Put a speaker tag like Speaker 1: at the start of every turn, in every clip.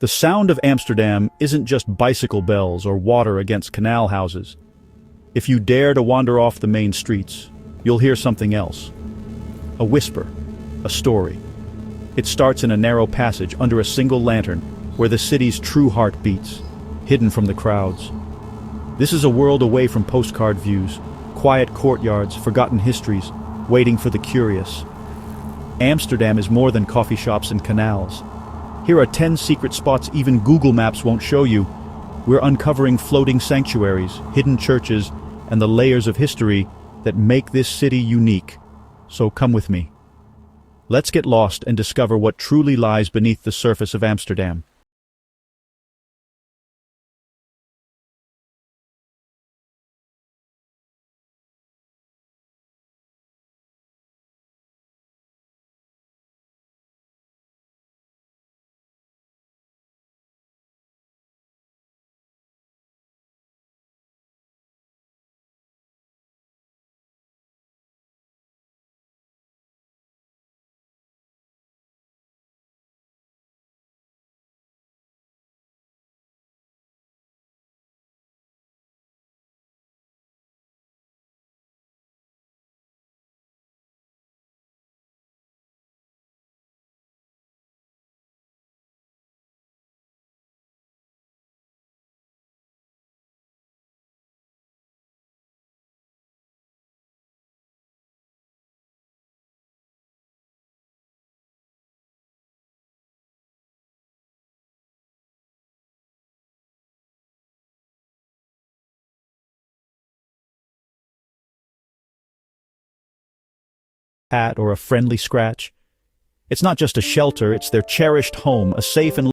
Speaker 1: The sound of Amsterdam isn't just bicycle bells or water against canal houses. If you dare to wander off the main streets, you'll hear something else. A whisper, a story. It starts in a narrow passage under a single lantern where the city's true heart beats, hidden from the crowds. This is a world away from postcard views, quiet courtyards, forgotten histories, waiting for the curious. Amsterdam is more than coffee shops and canals. Here are 10 secret spots even Google Maps won't show you. We're uncovering floating sanctuaries, hidden churches, and the layers of history that make this city unique. So come with me. Let's get lost and discover what truly lies beneath the surface of Amsterdam. Hat or a friendly scratch. It's not just a shelter, it's their cherished home, a safe and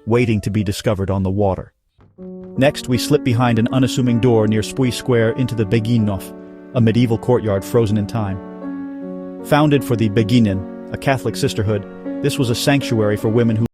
Speaker 1: waiting to be discovered on the water. Next, we slip behind an unassuming door near Spui Square into the Begijnhof, a medieval courtyard frozen in time. Founded for the Begijnen, a Catholic sisterhood, this was a sanctuary for women who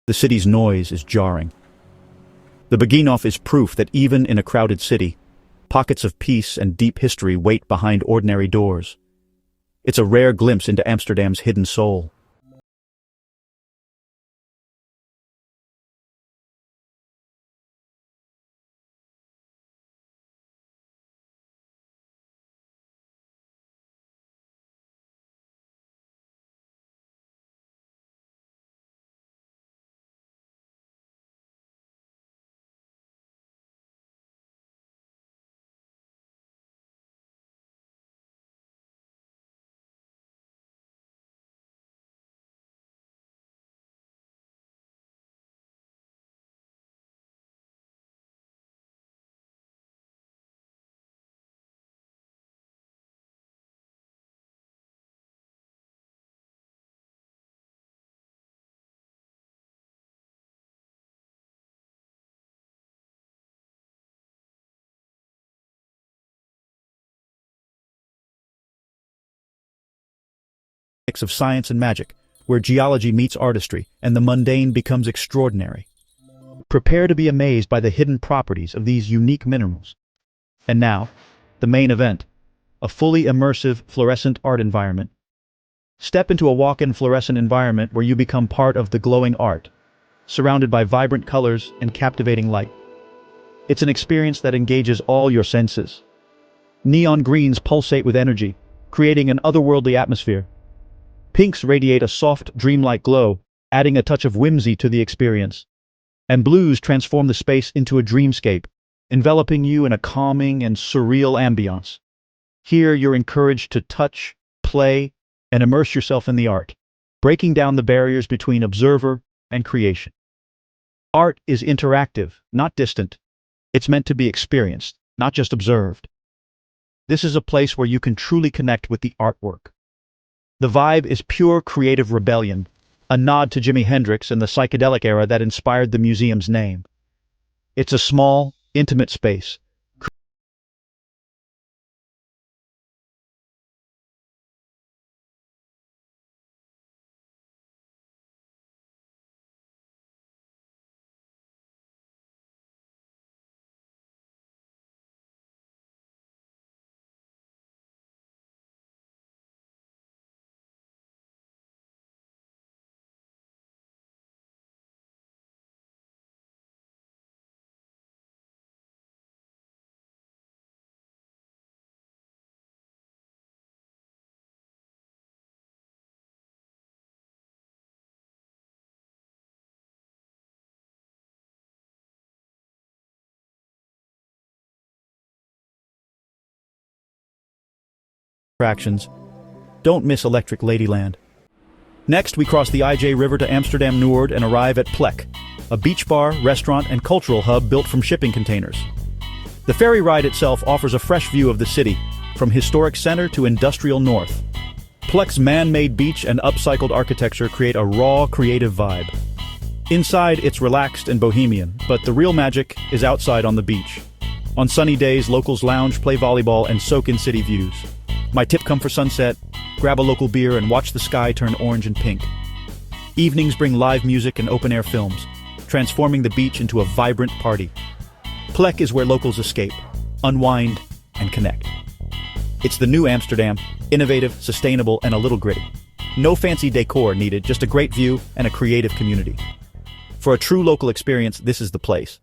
Speaker 1: the city's noise is jarring. The Begijnhof is proof that even in a crowded city, pockets of peace and deep history wait behind ordinary doors. It's a rare glimpse into Amsterdam's hidden soul. mix of science and magic, where geology meets artistry and the mundane becomes extraordinary. Prepare to be amazed by the hidden properties of these unique minerals. And now, the main event, a fully immersive fluorescent art environment. Step into a walk-in fluorescent environment where you become part of the glowing art, surrounded by vibrant colors and captivating light. It's an experience that engages all your senses. Neon greens pulsate with energy, creating an otherworldly atmosphere. Pinks radiate a soft, dreamlike glow, adding a touch of whimsy to the experience. And blues transform the space into a dreamscape, enveloping you in a calming and surreal ambiance. Here you're encouraged to touch, play, and immerse yourself in the art, breaking down the barriers between observer and creation. Art is interactive, not distant. It's meant to be experienced, not just observed. This is a place where you can truly connect with the artwork. The vibe is pure creative rebellion, a nod to Jimi Hendrix and the psychedelic era that inspired the museum's name. It's a small, intimate space, attractions. Don't miss Electric Ladyland. Next, we cross the IJ River to Amsterdam Noord and arrive at Plek, a beach bar, restaurant, and cultural hub built from shipping containers. The ferry ride itself offers a fresh view of the city, from historic center to industrial north. Plek's man-made beach and upcycled architecture create a raw, creative vibe. Inside, it's relaxed and bohemian, but the real magic is outside on the beach. On sunny days, locals lounge, play volleyball, and soak in city views. My tip: come for sunset, grab a local beer, and watch the sky turn orange and pink. Evenings bring live music and open-air films, transforming the beach into a vibrant party. Plek is where locals escape, unwind, and connect. It's the new Amsterdam, innovative, sustainable, and a little gritty. No fancy decor needed, just a great view and a creative community. For a true local experience, this is the place.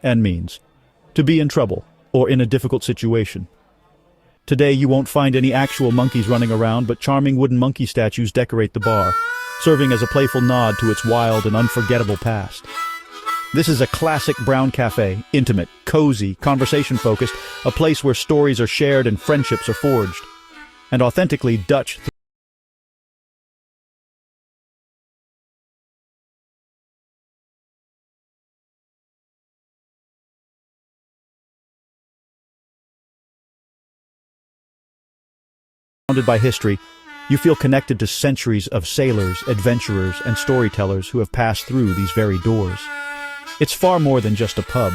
Speaker 1: And means to be in trouble or in a difficult situation. Today you won't find any actual monkeys running around, but charming wooden monkey statues decorate the bar, serving as a playful nod to its wild and unforgettable past. This is a classic brown cafe, intimate, cozy, conversation-focused, a place where stories are shared and friendships are forged. And authentically Dutch. Surrounded by history, you feel connected to centuries of sailors, adventurers, and storytellers who have passed through these very doors. It's far more than just a pub.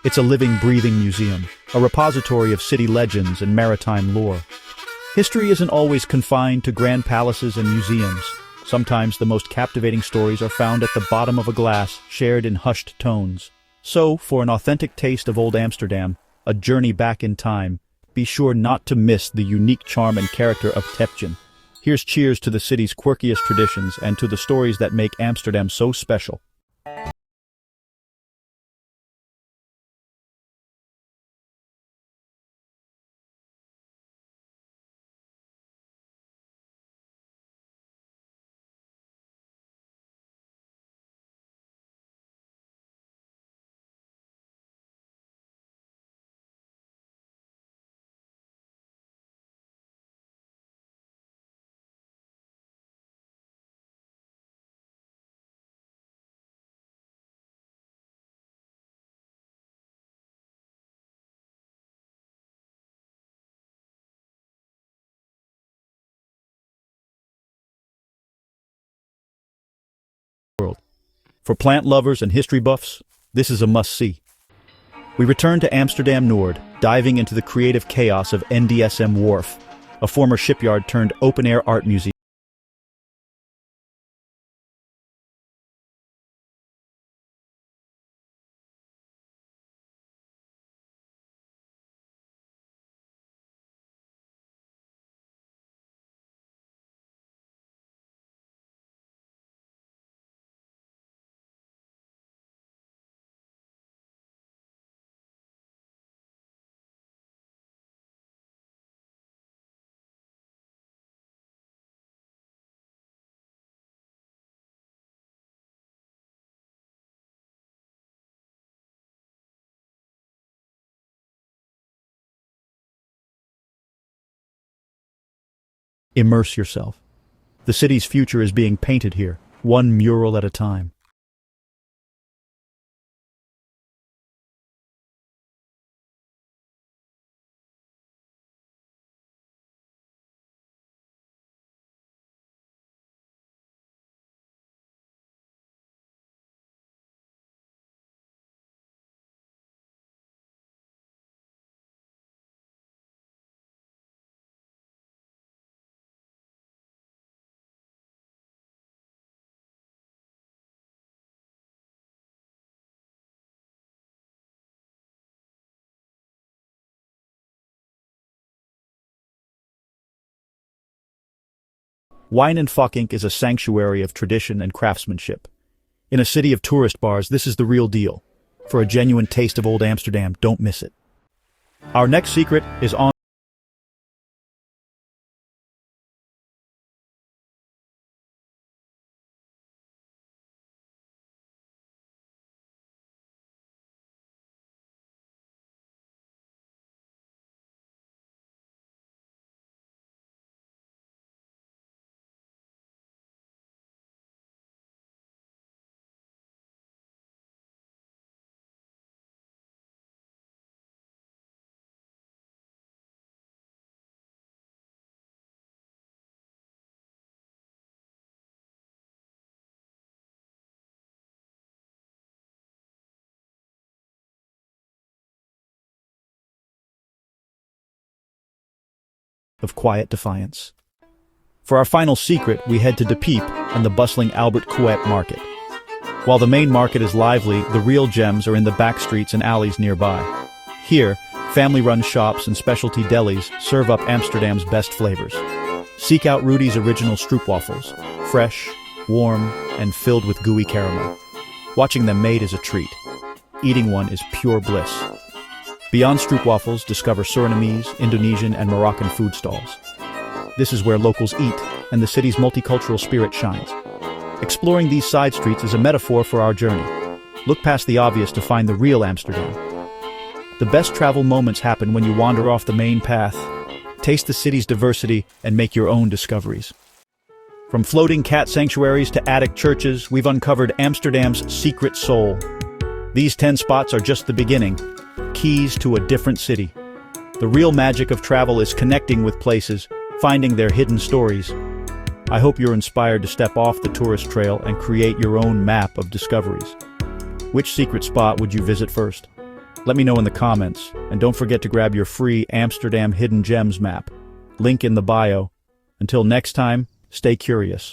Speaker 1: It's a living, breathing museum, a repository of city legends and maritime lore. History isn't always confined to grand palaces and museums. Sometimes the most captivating stories are found at the bottom of a glass, shared in hushed tones. So, for an authentic taste of old Amsterdam, a journey back in time, be sure not to miss the unique charm and character of Tepchen. Here's cheers to the city's quirkiest traditions and to the stories that make Amsterdam so special. For plant lovers and history buffs, this is a must-see. We return to Amsterdam Noord, diving into the creative chaos of NDSM Wharf, a former shipyard turned open-air art museum. Immerse yourself. The city's future is being painted here, one mural at a time. Wine and Fucking is a sanctuary of tradition and craftsmanship. In a city of tourist bars, this is the real deal. For a genuine taste of old Amsterdam, don't miss it. Our next secret is on of quiet defiance. For our final secret, we head to De Piep and the bustling Albert Kuet market. While the main market is lively, the real gems are in the back streets and alleys nearby. Here, family-run shops and specialty delis serve up Amsterdam's best flavors. Seek out Rudy's original stroopwafels, fresh, warm, and filled with gooey caramel. Watching them made is a treat. Eating one is pure bliss. Beyond stroopwafels, discover Surinamese, Indonesian, and Moroccan food stalls. This is where locals eat, and the city's multicultural spirit shines. Exploring these side streets is a metaphor for our journey. Look past the obvious to find the real Amsterdam. The best travel moments happen when you wander off the main path, taste the city's diversity, and make your own discoveries. From floating cat sanctuaries to attic churches, we've uncovered Amsterdam's secret soul. These 10 spots are just the beginning. Keys to a different city. The real magic of travel is connecting with places, finding their hidden stories. I hope you're inspired to step off the tourist trail and create your own map of discoveries. Which secret spot would you visit first? Let me know in the comments, and don't forget to grab your free Amsterdam Hidden Gems map. Link in the bio. Until next time, stay curious.